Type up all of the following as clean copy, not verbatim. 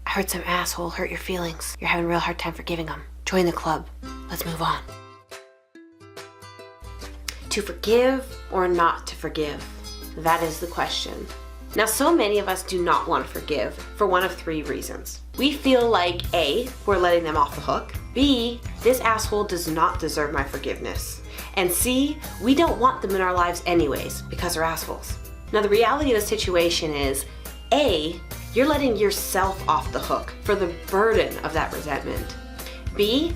I heard some asshole hurt your feelings. You're having a real hard time forgiving them. Join the club. Let's move on. To forgive or not to forgive? That is the question. Now, so many of us do not want to forgive for one of three reasons. We feel like A, we're letting them off the hook. B, this asshole does not deserve my forgiveness. And C, we don't want them in our lives anyways because they're assholes. Now, the reality of the situation is, A, you're letting yourself off the hook for the burden of that resentment. B,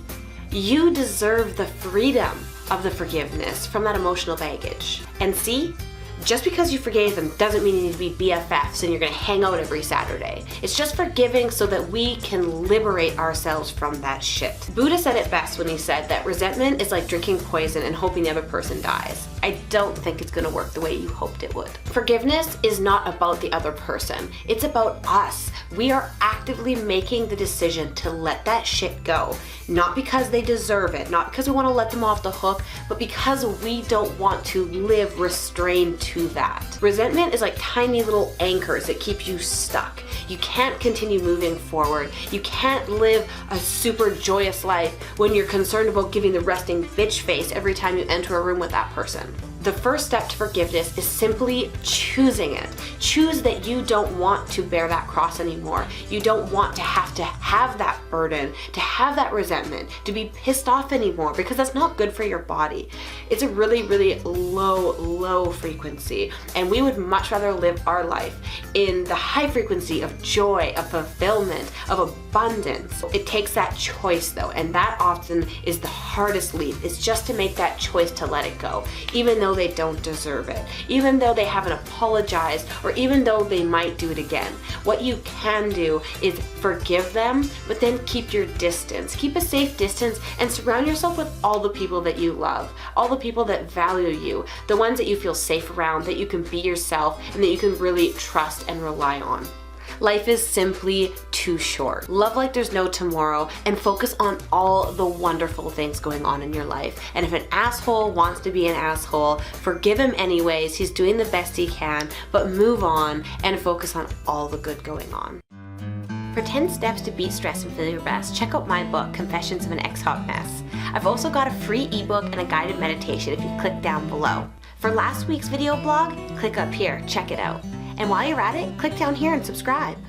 you deserve the freedom of the forgiveness from that emotional baggage. And C, just because you forgave them doesn't mean you need to be BFFs and you're gonna hang out every Saturday. It's just forgiving so that we can liberate ourselves from that shit. Buddha said it best when he said that resentment is like drinking poison and hoping the other person dies. I don't think it's gonna work the way you hoped it would. Forgiveness is not about the other person. It's about us. We are actively making the decision to let that shit go. Not because they deserve it, not because we wanna let them off the hook, but because we don't want to live restrained to that. Resentment is like tiny little anchors that keep you stuck. You can't continue moving forward. You can't live a super joyous life when you're concerned about giving the resting bitch face every time you enter a room with that person. The first step to forgiveness is simply choosing it. Choose that you don't want to bear that cross anymore. You don't want to have that burden, to have that resentment, to be pissed off anymore, because that's not good for your body. It's a really, really low frequency, and we would much rather live our life in the high frequency of joy, of fulfillment, of abundance. It takes that choice though, and that often is the hardest leap. It's just to make that choice to let it go, even though they don't deserve it, even though they haven't apologized, or even though they might do it again. What you can do is forgive them, but then keep your distance. Keep a safe distance and surround yourself with all the people that you love, all the people that value you, the ones that you feel safe around, that you can be yourself, and that you can really trust and rely on. Life is simply too short. Love like there's no tomorrow and focus on all the wonderful things going on in your life. And if an asshole wants to be an asshole, forgive him anyways. He's doing the best he can, but move on and focus on all the good going on. For 10 steps to beat stress and feel your best, check out my book, Confessions of an Ex-Hot Mess. I've also got a free ebook and a guided meditation if you click down below. For last week's video blog, click up here, check it out. And while you're at it, click down here and subscribe.